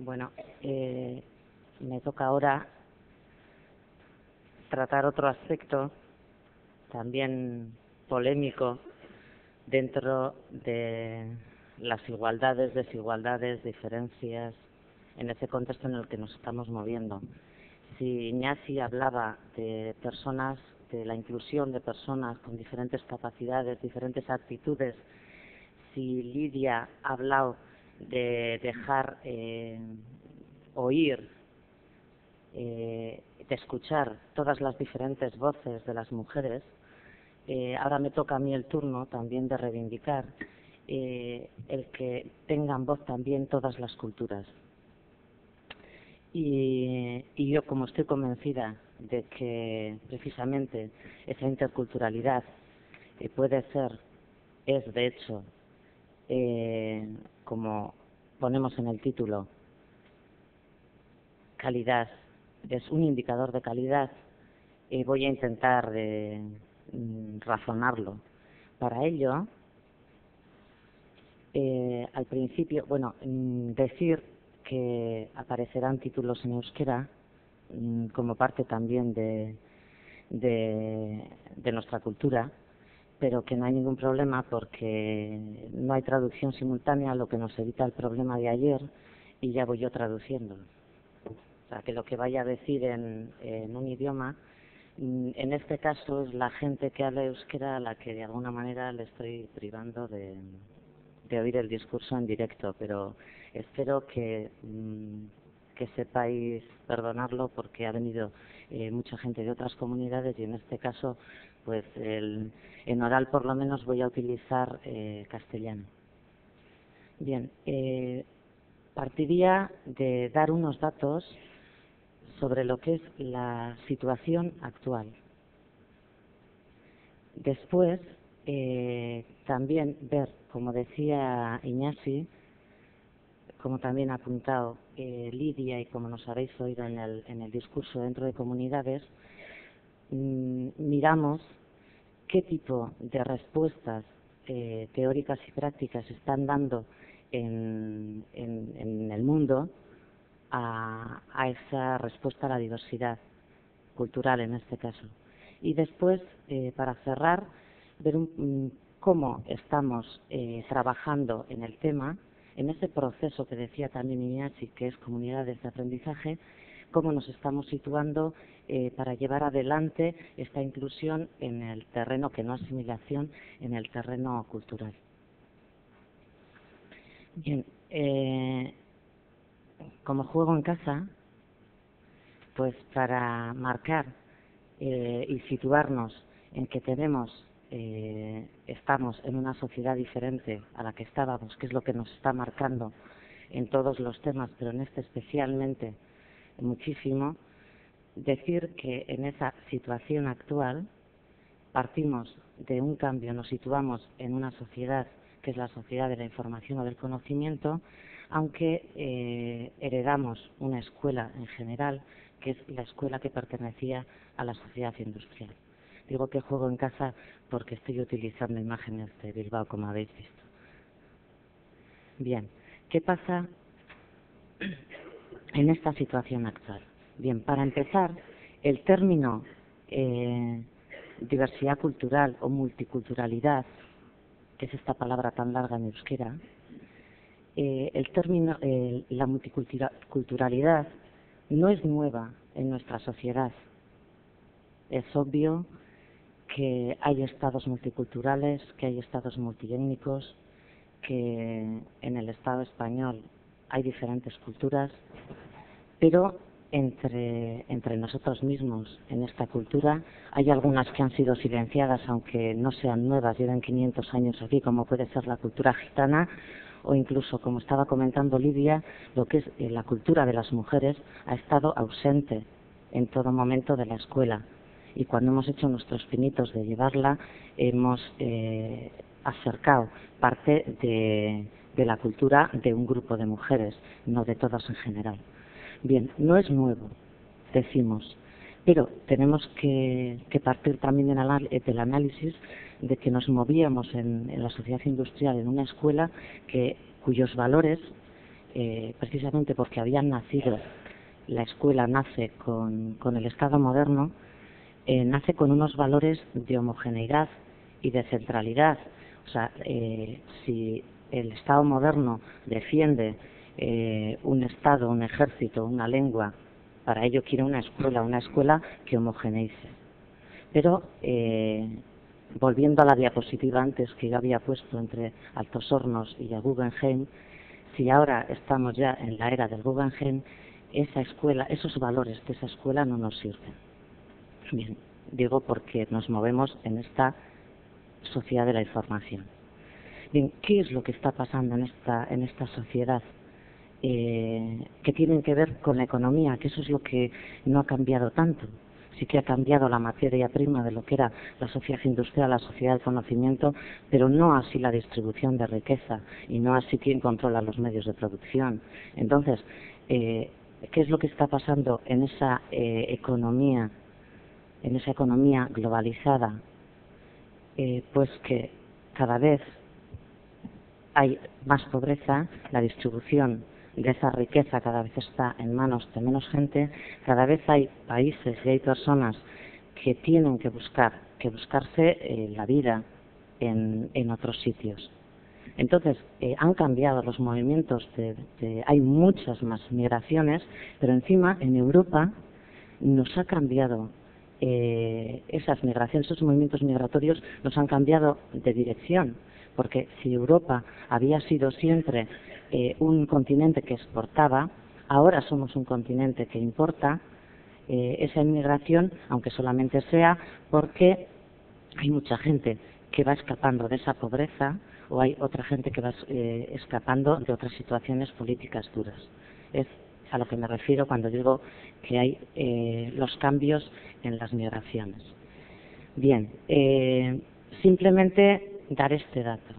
Bueno, me toca ahora tratar otro aspecto también polémico dentro de las igualdades, desigualdades, diferencias en ese contexto en el que nos estamos moviendo. Si Iñasi hablaba de personas, de la inclusión de personas con diferentes capacidades, diferentes actitudes, si Lidia ha hablado de dejar oír, de escuchar todas las diferentes voces de las mujeres, ahora me toca a mí el turno también de reivindicar el que tengan voz también todas las culturas. Y yo, como estoy convencida de que precisamente esa interculturalidad puede ser, es de hecho, como ponemos en el título, calidad, es un indicador de calidad, voy a intentar razonarlo. Para ello, al principio, decir que aparecerán títulos en euskera como parte también de nuestra cultura, pero que no hay ningún problema porque no hay traducción simultánea, lo que nos evita el problema de ayer, y ya voy yo traduciendo. O sea, que lo que vaya a decir en un idioma, en este caso es la gente que habla euskera a la que de alguna manera le estoy privando de oír el discurso en directo, pero espero que sepáis perdonarlo porque ha venido mucha gente de otras comunidades y en este caso, pues en oral por lo menos voy a utilizar castellano. Bien, partiría de dar unos datos sobre lo que es la situación actual. Después, también ver, como decía Iñasi, como también ha apuntado Lidia y como nos habéis oído en el discurso dentro de comunidades, miramos qué tipo de respuestas teóricas y prácticas están dando en el mundo a esa respuesta a la diversidad cultural en este caso. Y después, para cerrar, ver cómo estamos trabajando en el tema, en ese proceso que decía también Iñasi, que es comunidades de aprendizaje, cómo nos estamos situando para llevar adelante esta inclusión en el terreno, que no asimilación, en el terreno cultural. Bien, como juego en casa, pues para marcar y situarnos en que estamos en una sociedad diferente a la que estábamos, que es lo que nos está marcando en todos los temas, pero en este especialmente muchísimo, decir que en esa situación actual partimos de un cambio, nos situamos en una sociedad que es la sociedad de la información o del conocimiento, aunque heredamos una escuela en general, que es la escuela que pertenecía a la sociedad industrial. Digo que juego en casa porque estoy utilizando imágenes de Bilbao, como habéis visto. Bien, ¿qué pasa en esta situación actual? Bien, para empezar, el término diversidad cultural o multiculturalidad, que es esta palabra tan larga en euskera, el término, la multiculturalidad no es nueva en nuestra sociedad. Es obvio que hay estados multiculturales, que hay estados multiétnicos, que en el Estado español hay diferentes culturas, pero entre nosotros mismos en esta cultura hay algunas que han sido silenciadas, aunque no sean nuevas, llevan 500 años aquí, como puede ser la cultura gitana, o incluso, como estaba comentando Lidia, lo que es la cultura de las mujeres ha estado ausente en todo momento de la escuela. Y cuando hemos hecho nuestros pinitos de llevarla, hemos acercado parte de la cultura de un grupo de mujeres, no de todas en general. Bien, no es nuevo, decimos, pero tenemos que partir también del análisis de que nos movíamos en la sociedad industrial en una escuela cuyos valores precisamente porque habían nacido, la escuela nace con el Estado moderno, nace con unos valores de homogeneidad y de centralidad. O sea, si el Estado moderno defiende un Estado, un ejército, una lengua, para ello quiere una escuela que homogeneice. Pero, volviendo a la diapositiva antes que yo había puesto entre Altos Hornos y el Guggenheim, si ahora estamos ya en la era del Guggenheim, esa escuela, esos valores de esa escuela no nos sirven. Bien, digo porque nos movemos en esta sociedad de la información. Bien, ¿qué es lo que está pasando en esta sociedad? Que tienen que ver con la economía, que eso es lo que no ha cambiado tanto. Sí que ha cambiado la materia prima de lo que era la sociedad industrial, la sociedad del conocimiento, pero no así la distribución de riqueza y no así quien controla los medios de producción. Entonces, ¿qué es lo que está pasando en esa economía globalizada? Pues que cada vez hay más pobreza, la distribución de esa riqueza cada vez está en manos de menos gente, cada vez hay países y hay personas que tienen que buscarse la vida en otros sitios. Entonces, han cambiado los movimientos, hay muchas más migraciones, pero encima en Europa nos ha cambiado esas migraciones, esos movimientos migratorios nos han cambiado de dirección. Porque si Europa había sido siempre un continente que exportaba, ahora somos un continente que importa esa inmigración, aunque solamente sea porque hay mucha gente que va escapando de esa pobreza o hay otra gente que va escapando de otras situaciones políticas duras. Es a lo que me refiero cuando digo que hay los cambios en las migraciones. Bien, simplemente dar este dato.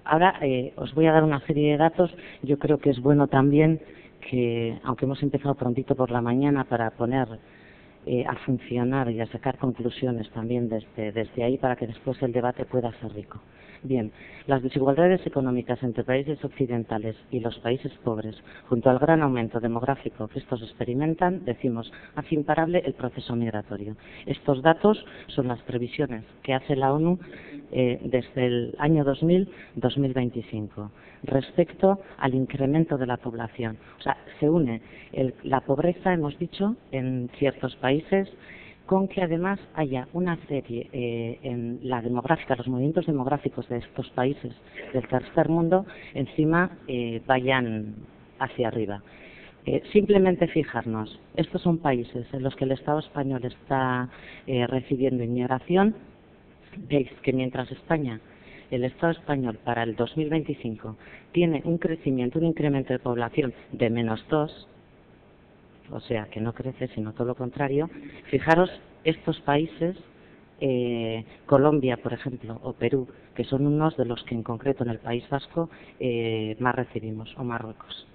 Ahora os voy a dar una serie de datos. Yo creo que es bueno también que, aunque hemos empezado prontito por la mañana para poner a funcionar y a sacar conclusiones también desde ahí para que después el debate pueda ser rico. Bien, las desigualdades económicas entre países occidentales y los países pobres, junto al gran aumento demográfico que estos experimentan, decimos, hace imparable el proceso migratorio. Estos datos son las previsiones que hace la ONU desde el año 2000-2025 respecto al incremento de la población. O sea, se une la pobreza, hemos dicho, en ciertos países, con que además haya una serie en la demográfica, los movimientos demográficos de estos países del tercer mundo, encima vayan hacia arriba. Simplemente fijarnos, estos son países en los que el Estado español está recibiendo inmigración. Veis que mientras España, el Estado español para el 2025 tiene un crecimiento, un incremento de población de -2, o sea que no crece sino todo lo contrario. Fijaros estos países, Colombia por ejemplo o Perú, que son unos de los que en concreto en el País Vasco más recibimos, o Marruecos.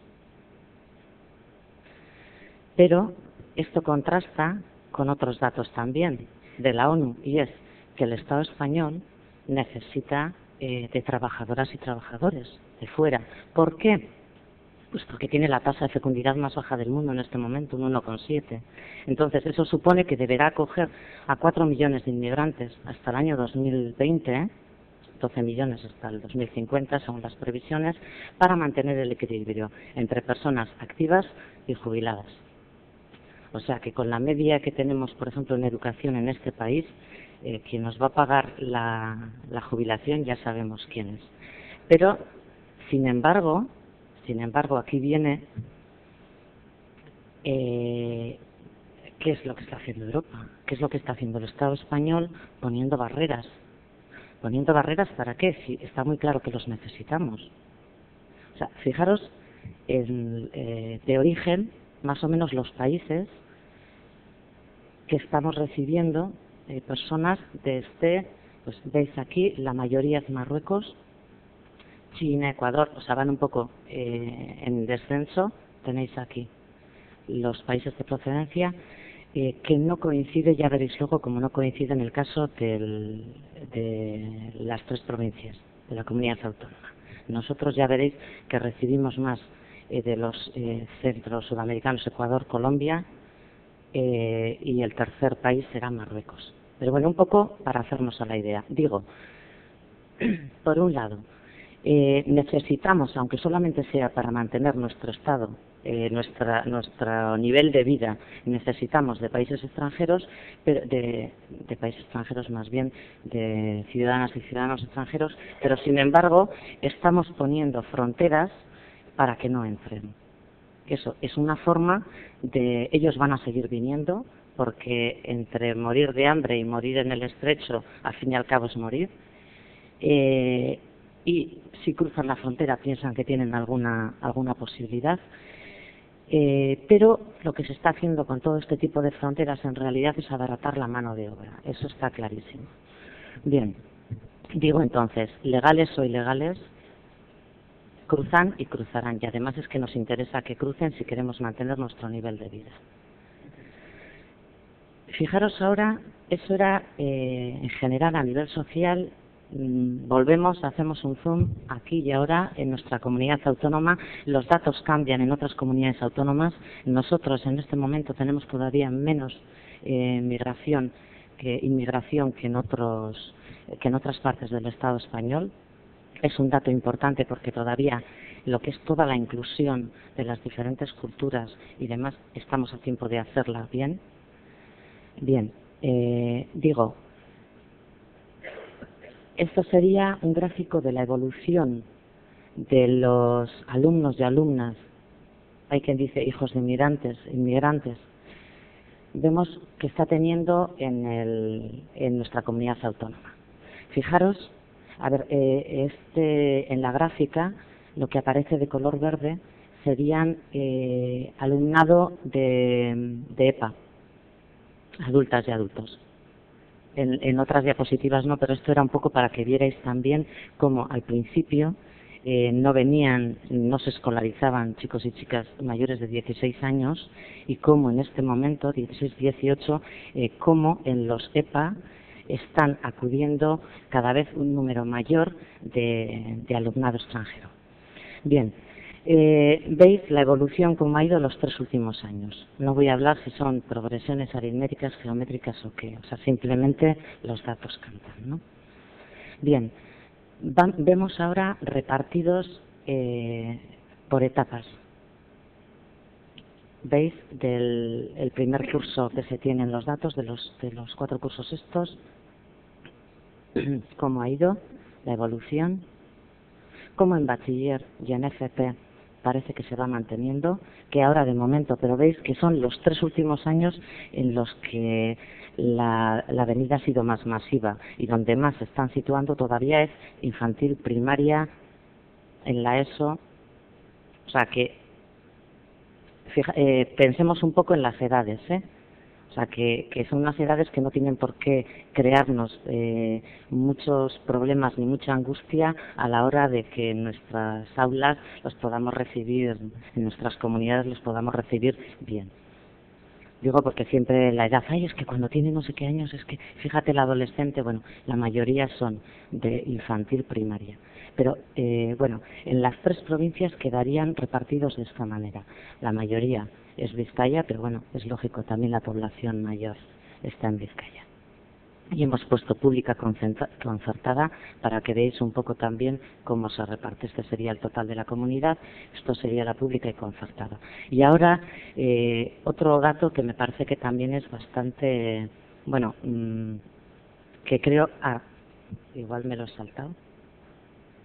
Pero esto contrasta con otros datos también de la ONU, y es que el Estado español necesita de trabajadoras y trabajadores de fuera. ¿Por qué? Pues porque tiene la tasa de fecundidad más baja del mundo en este momento, un 1,7. Entonces, eso supone que deberá acoger a 4 millones de inmigrantes hasta el año 2020, 12 millones hasta el 2050, según las previsiones, para mantener el equilibrio entre personas activas y jubiladas. O sea que con la media que tenemos, por ejemplo, en educación en este país, quien nos va a pagar la jubilación ya sabemos quién es. Pero, sin embargo, aquí viene qué es lo que está haciendo Europa, qué es lo que está haciendo el Estado español, poniendo barreras. ¿Poniendo barreras para qué? Si está muy claro que los necesitamos. O sea, fijaros, de origen, más o menos los países que estamos recibiendo personas desde, pues veis aquí, la mayoría es Marruecos, China, Ecuador, o sea, van un poco en descenso. Tenéis aquí los países de procedencia, que no coincide, ya veréis luego, como no coincide en el caso de las 3 provincias de la comunidad autónoma. Nosotros ya veréis que recibimos más de los centros sudamericanos, Ecuador, Colombia, y el tercer país será Marruecos. Pero bueno, un poco para hacernos a la idea. Digo, por un lado, necesitamos, aunque solamente sea para mantener nuestro estado, nuestro nivel de vida, necesitamos de países extranjeros, pero de países extranjeros más bien, de ciudadanas y ciudadanos extranjeros, pero sin embargo estamos poniendo fronteras para que no entren. Eso es una forma de... Ellos van a seguir viniendo, porque entre morir de hambre y morir en el estrecho, al fin y al cabo es morir. Y si cruzan la frontera piensan que tienen alguna posibilidad. Pero lo que se está haciendo con todo este tipo de fronteras en realidad es abaratar la mano de obra. Eso está clarísimo. Bien, digo entonces, legales o ilegales, cruzan y cruzarán, y además es que nos interesa que crucen si queremos mantener nuestro nivel de vida. Fijaros ahora, eso era en general a nivel social. Volvemos, hacemos un zoom aquí y ahora en nuestra comunidad autónoma. Los datos cambian en otras comunidades autónomas. Nosotros en este momento tenemos todavía menos inmigración que en otras partes del Estado español. Es un dato importante porque todavía lo que es toda la inclusión de las diferentes culturas y demás, estamos a tiempo de hacerla bien. Bien, digo, esto sería un gráfico de la evolución de los alumnos y alumnas, hay quien dice hijos de inmigrantes. Vemos que está teniendo en nuestra comunidad autónoma. Fijaros, a ver, en la gráfica lo que aparece de color verde serían alumnado de EPA, adultas y adultos. En otras diapositivas no, pero esto era un poco para que vierais también cómo al principio no se escolarizaban chicos y chicas mayores de 16 años y cómo en este momento, 16, 18, cómo en los EPA están acudiendo cada vez un número mayor de alumnado extranjero. Bien, veis la evolución como ha ido los 3 últimos años. No voy a hablar si son progresiones aritméticas, geométricas o qué, o sea, simplemente los datos cantan, ¿no? Bien, vemos ahora repartidos por etapas. Veis el primer curso que se tienen los datos de los 4 cursos estos, cómo ha ido la evolución, cómo en bachiller y en FP parece que se va manteniendo, que ahora de momento, pero veis que son los 3 últimos años en los que la venida ha sido más masiva y donde más se están situando todavía es infantil, primaria, en la ESO. O sea que pensemos un poco en las edades, o sea que son unas edades que no tienen por qué crearnos muchos problemas ni mucha angustia a la hora de que en nuestras aulas los podamos recibir, en nuestras comunidades los podamos recibir bien. Digo porque siempre la edad, es que cuando tiene no sé qué años, es que fíjate el adolescente, bueno, la mayoría son de infantil primaria. Pero, bueno, en las 3 provincias quedarían repartidos de esta manera. La mayoría es Vizcaya, pero bueno, es lógico, también la población mayor está en Vizcaya. Y hemos puesto pública concertada para que veáis un poco también cómo se reparte. Este sería el total de la comunidad, esto sería la pública y concertada. Y ahora, otro dato que me parece que también es bastante, bueno, que creo... igual me lo he saltado.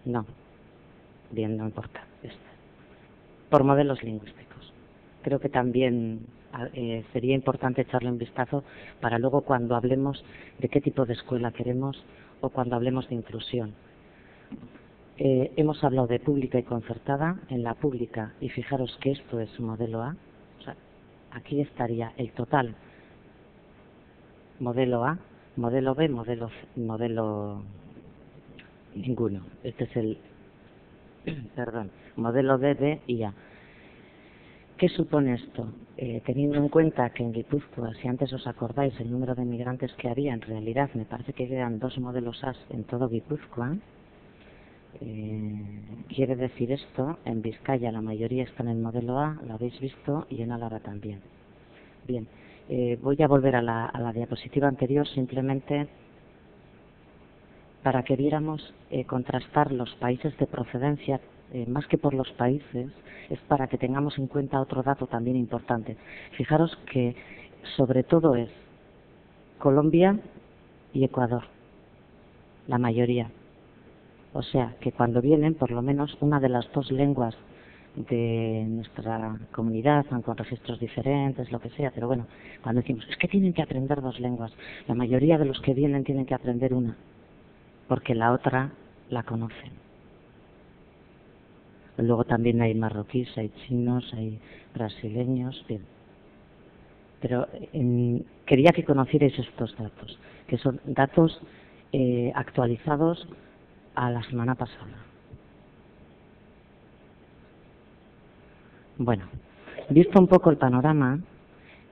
No, bien, no importa. Por modelos lingüísticos. Creo que también sería importante echarle un vistazo para luego cuando hablemos de qué tipo de escuela queremos o cuando hablemos de inclusión. Hemos hablado de pública y concertada. En la pública, y fijaros que esto es modelo A, o sea, aquí estaría el total modelo A, modelo B, modelo ninguno. Este es el modelo D, B y A. ¿Qué supone esto? Teniendo en cuenta que en Guipúzcoa, si antes os acordáis el número de migrantes que había, en realidad me parece que eran 2 modelos A en todo Guipúzcoa, quiere decir esto, en Vizcaya la mayoría está en el modelo A, lo habéis visto, y en Álava también. Bien, voy a volver a la diapositiva anterior simplemente para que viéramos contrastar los países de procedencia, más que por los países, es para que tengamos en cuenta otro dato también importante. Fijaros que sobre todo es Colombia y Ecuador, la mayoría. O sea, que cuando vienen, por lo menos una de las dos lenguas de nuestra comunidad, aunque con registros diferentes, lo que sea, pero bueno, cuando decimos, es que tienen que aprender dos lenguas, la mayoría de los que vienen tienen que aprender una, porque la otra la conocen. Luego también hay marroquíes, hay chinos, hay brasileños, bien. Pero quería que conocierais estos datos, que son datos actualizados a la semana pasada. Bueno, visto un poco el panorama,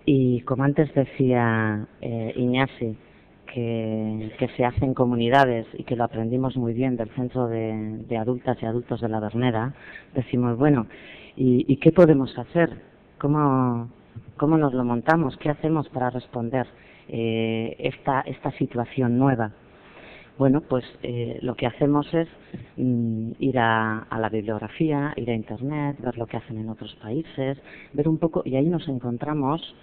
y como antes decía Iñasi, que se hacen comunidades y que lo aprendimos muy bien del Centro de Adultas y Adultos de la Verneda, decimos, bueno, ¿y qué podemos hacer? ¿Cómo nos lo montamos? ¿Qué hacemos para responder esta situación nueva? Bueno, pues lo que hacemos es ir a la bibliografía, ir a Internet, ver lo que hacen en otros países, ver un poco, y ahí nos encontramos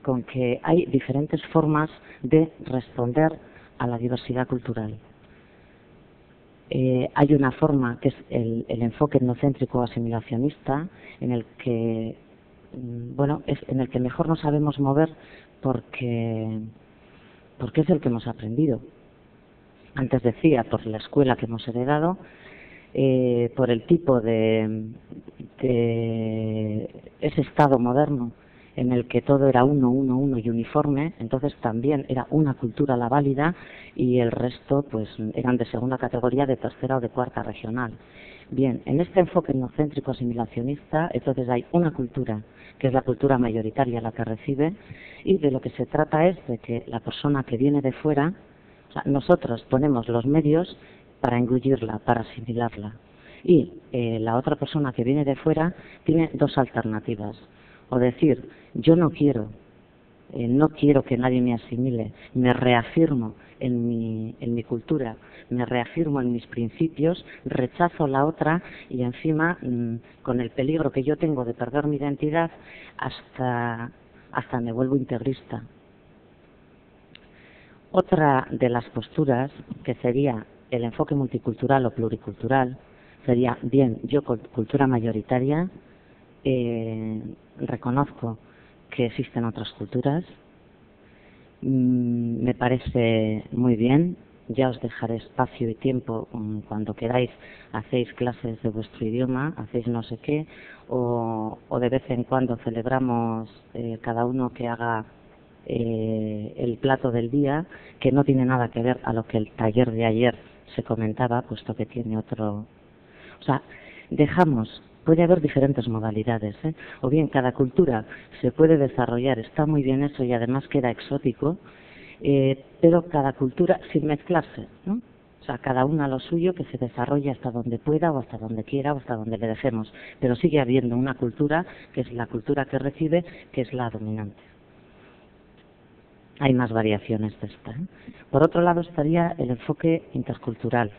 con que hay diferentes formas de responder a la diversidad cultural. Hay una forma que es el enfoque etnocéntrico asimilacionista, en el que bueno, es en el que mejor nos sabemos mover porque es el que hemos aprendido. Antes decía, por la escuela que hemos heredado, por el tipo de ese Estado moderno en el que todo era uno y uniforme, entonces también era una cultura la válida y el resto pues eran de segunda categoría, de tercera o de cuarta regional. Bien, en este enfoque etnocéntrico asimilacionista, entonces hay una cultura, que es la cultura mayoritaria la que recibe, y de lo que se trata es de que la persona que viene de fuera, o sea, nosotros ponemos los medios para engullirla, para asimilarla. Y la otra persona que viene de fuera tiene dos alternativas. O decir, yo no quiero que nadie me asimile, me reafirmo en mi cultura, me reafirmo en mis principios, rechazo la otra y encima, con el peligro que yo tengo de perder mi identidad, hasta me vuelvo integrista. Otra de las posturas, que sería el enfoque multicultural o pluricultural, sería, bien, yo con cultura mayoritaria reconozco que existen otras culturas, me parece muy bien, ya os dejaré espacio y tiempo cuando queráis, hacéis clases de vuestro idioma, hacéis no sé qué, o de vez en cuando celebramos cada uno que haga el plato del día, que no tiene nada que ver a lo que el taller de ayer se comentaba, puesto que tiene otro. O sea, puede haber diferentes modalidades, o bien cada cultura se puede desarrollar, está muy bien eso y además queda exótico, pero cada cultura sin mezclarse, ¿no? O sea, cada una lo suyo, que se desarrolle hasta donde pueda o hasta donde quiera o hasta donde le dejemos, pero sigue habiendo una cultura que es la cultura que recibe, que es la dominante. Hay más variaciones de esta. Por otro lado estaría el enfoque intercultural.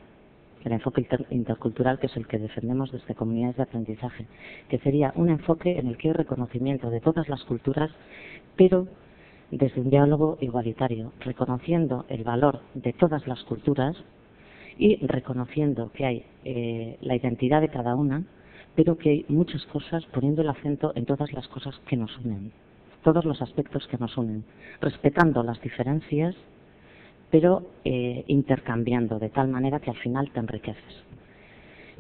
El enfoque intercultural, que es el que defendemos desde comunidades de aprendizaje, que sería un enfoque en el que hay reconocimiento de todas las culturas, pero desde un diálogo igualitario, reconociendo el valor de todas las culturas y reconociendo que hay la identidad de cada una, pero que hay muchas cosas, poniendo el acento en todas las cosas que nos unen, todos los aspectos que nos unen, respetando las diferencias, pero intercambiando de tal manera que al final te enriqueces.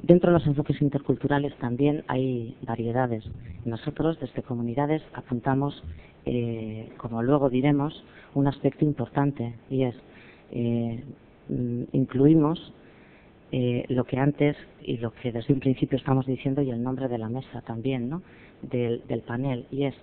Dentro de los enfoques interculturales también hay variedades. Nosotros desde comunidades apuntamos, como luego diremos, un aspecto importante y es incluimos lo que antes y lo que desde un principio estamos diciendo y el nombre de la mesa también, ¿no? del panel, y es,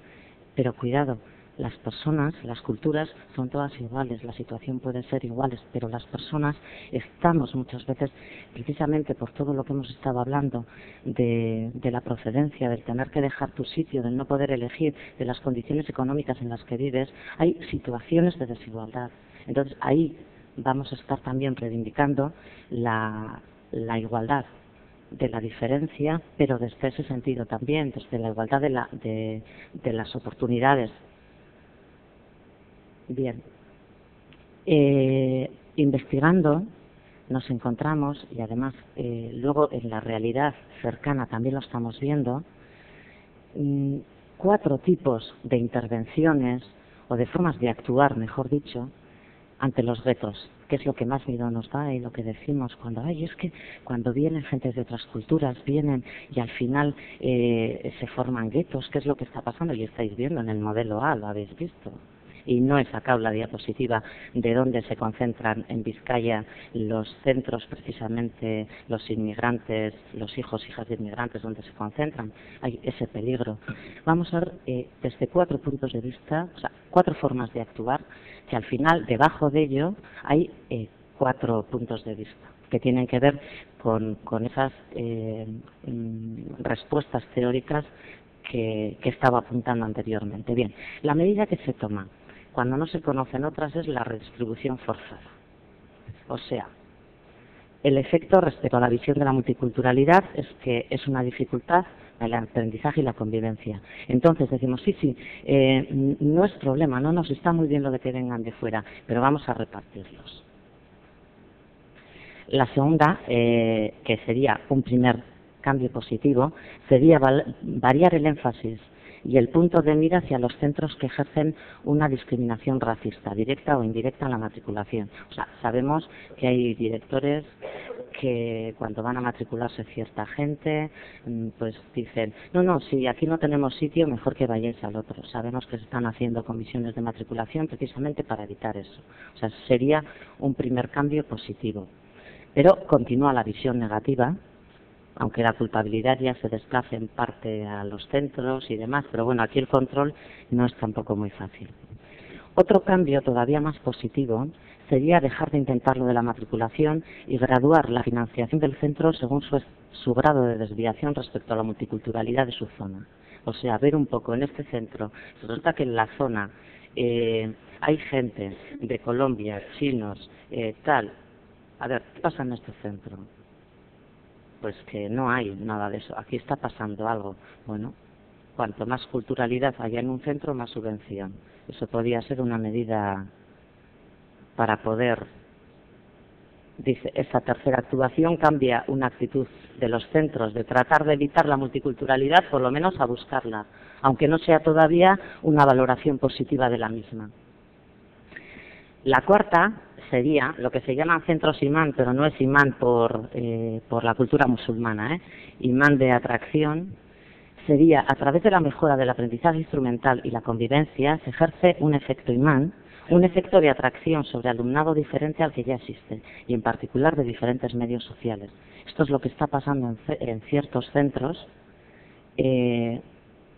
pero cuidado, las personas, las culturas son todas iguales, la situación puede ser iguales, pero las personas estamos muchas veces, precisamente por todo lo que hemos estado hablando, de la procedencia, del tener que dejar tu sitio, del no poder elegir, de las condiciones económicas en las que vives, hay situaciones de desigualdad. Entonces ahí vamos a estar también reivindicando la igualdad de la diferencia, pero desde ese sentido también, desde la igualdad de las oportunidades. Bien, investigando nos encontramos, y además luego en la realidad cercana también lo estamos viendo, 4 tipos de intervenciones o de formas de actuar, mejor dicho, ante los retos, que es lo que más miedo nos da y lo que decimos cuando, ay, es que cuando vienen gente de otras culturas, vienen y al final se forman guetos, ¿qué es lo que está pasando? Y estáis viendo en el modelo A, lo habéis visto. Y no he sacado la diapositiva de dónde se concentran en Vizcaya los centros, precisamente los inmigrantes, los hijos, hijas de inmigrantes, donde se concentran. Hay ese peligro. Vamos a ver desde 4 puntos de vista, o sea, 4 formas de actuar, que al final, debajo de ello, hay 4 puntos de vista que tienen que ver con esas respuestas teóricas que estaba apuntando anteriormente. Bien, la medida que se toma cuando no se conocen otras es la redistribución forzada. O sea, el efecto respecto a la visión de la multiculturalidad es que es una dificultad el aprendizaje y la convivencia. Entonces decimos, sí, no es problema, no nos está muy bien lo de que vengan de fuera, pero vamos a repartirlos. La segunda, que sería un primer cambio positivo, sería variar el énfasis y el punto de mira hacia los centros que ejercen una discriminación racista, directa o indirecta en la matriculación. O sea, sabemos que hay directores que cuando van a matricularse cierta gente, pues dicen, no, si aquí no tenemos sitio, mejor que vayáis al otro. Sabemos que se están haciendo comisiones de matriculación precisamente para evitar eso. O sea, sería un primer cambio positivo. Pero continúa la visión negativa, aunque la culpabilidad ya se desplace en parte a los centros y demás, pero bueno, aquí el control no es tampoco muy fácil. Otro cambio todavía más positivo sería dejar de intentar lo de la matriculación y graduar la financiación del centro según su grado de desviación respecto a la multiculturalidad de su zona. O sea, ver un poco en este centro, resulta que en la zona hay gente de Colombia, chinos, tal. A ver, ¿qué pasa en este centro? Pues que no hay nada de eso. Aquí está pasando algo. Bueno, cuanto más culturalidad haya en un centro, más subvención. Eso podría ser una medida para poder, dice, esa tercera actuación cambia una actitud de los centros de tratar de evitar la multiculturalidad, por lo menos a buscarla, aunque no sea todavía una valoración positiva de la misma. La cuarta sería lo que se llaman centros imán, pero no es imán por la cultura musulmana, imán de atracción, sería a través de la mejora del aprendizaje instrumental y la convivencia se ejerce un efecto imán, un efecto de atracción sobre alumnado diferente al que ya existe y en particular de diferentes medios sociales. Esto es lo que está pasando en ciertos centros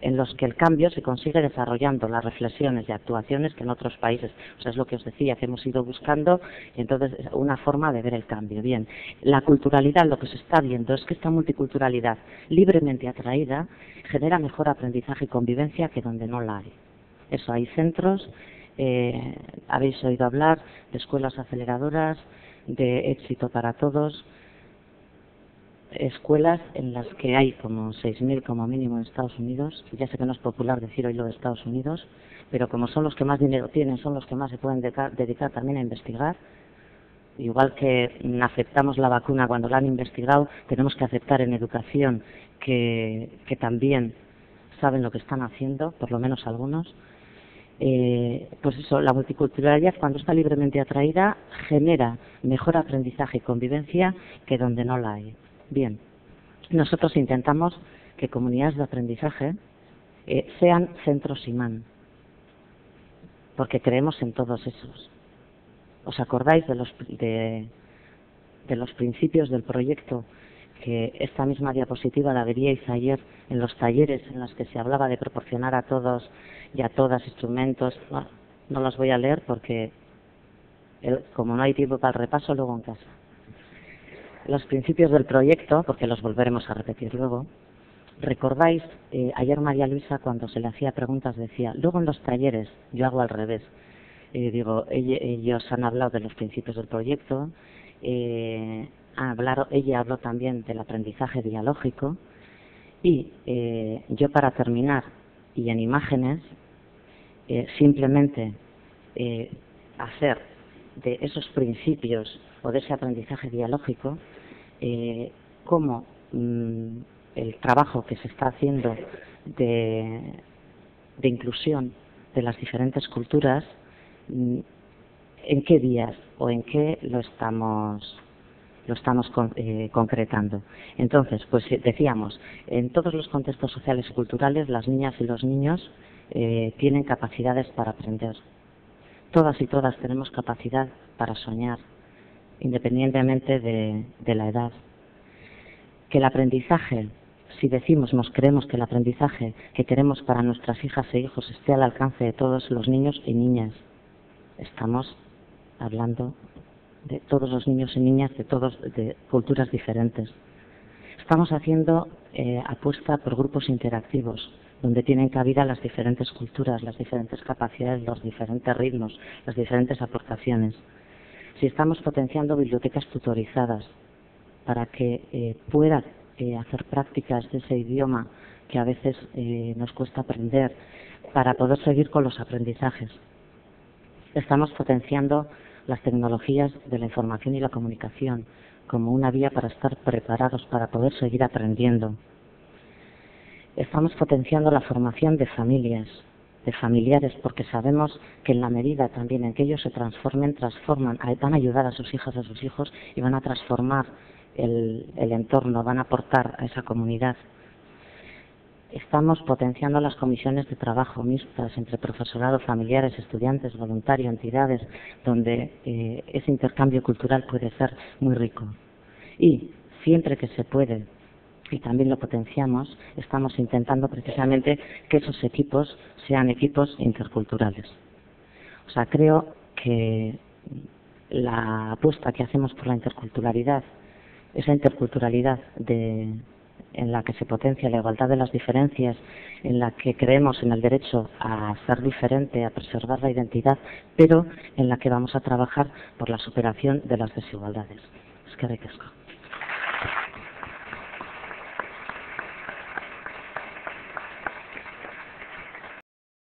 en los que el cambio se consigue desarrollando las reflexiones y actuaciones que en otros países. O sea, es lo que os decía, que hemos ido buscando, y entonces es una forma de ver el cambio. Bien, la culturalidad, lo que se está viendo es que esta multiculturalidad libremente atraída genera mejor aprendizaje y convivencia que donde no la hay. Eso, hay centros, habéis oído hablar de escuelas aceleradoras, de éxito para todos, escuelas en las que hay como 6.000 como mínimo en Estados Unidos. Ya sé que no es popular decir hoy lo de Estados Unidos, pero como son los que más dinero tienen, son los que más se pueden dedicar también a investigar. Igual que aceptamos la vacuna cuando la han investigado, tenemos que aceptar en educación que también saben lo que están haciendo, por lo menos algunos. Pues eso, la multiculturalidad, cuando está libremente atraída, genera mejor aprendizaje y convivencia que donde no la hay. Bien, nosotros intentamos que comunidades de aprendizaje sean centros imán, porque creemos en todos esos. ¿Os acordáis de los principios del proyecto que esta misma diapositiva la veríais ayer en los talleres en los que se hablaba de proporcionar a todos y a todas instrumentos. No las voy a leer porque, como no hay tiempo para el repaso, luego en casa. Los principios del proyecto, porque los volveremos a repetir luego. ¿Recordáis? Ayer María Luisa, cuando se le hacía preguntas, decía, luego en los talleres, yo hago al revés. Ellos han hablado de los principios del proyecto, ella habló también del aprendizaje dialógico y yo, para terminar, y en imágenes, simplemente hacer de esos principios o de ese aprendizaje dialógico cómo el trabajo que se está haciendo de inclusión de las diferentes culturas, en qué días o en qué lo estamos concretando. Entonces, pues decíamos, en todos los contextos sociales y culturales, las niñas y los niños tienen capacidades para aprender. Todas y todas tenemos capacidad para soñar, independientemente de la edad. Que el aprendizaje, si nos creemos que el aprendizaje que queremos para nuestras hijas e hijos esté al alcance de todos los niños y niñas, estamos hablando de todos los niños y niñas de culturas diferentes. Estamos haciendo apuesta por grupos interactivos, donde tienen cabida las diferentes culturas, las diferentes capacidades, los diferentes ritmos, las diferentes aportaciones. Si estamos potenciando bibliotecas tutorizadas para que puedan hacer prácticas de ese idioma que a veces nos cuesta aprender, para poder seguir con los aprendizajes. Estamos potenciando las tecnologías de la información y la comunicación como una vía para estar preparados para poder seguir aprendiendo. Estamos potenciando la formación de familias, de familiares, porque sabemos que en la medida también en que ellos se transforman, van a ayudar a sus hijas, a sus hijos, y van a transformar el entorno, van a aportar a esa comunidad. Estamos potenciando las comisiones de trabajo mixtas entre profesorado, familiares, estudiantes, voluntarios, entidades, donde ese intercambio cultural puede ser muy rico. Y siempre que se puede, y también lo potenciamos, estamos intentando precisamente que esos equipos sean equipos interculturales. O sea, creo que la apuesta que hacemos por la interculturalidad, esa interculturalidad en la que se potencia la igualdad de las diferencias, en la que creemos en el derecho a ser diferente, a preservar la identidad, pero en la que vamos a trabajar por la superación de las desigualdades. Eskerrik asko.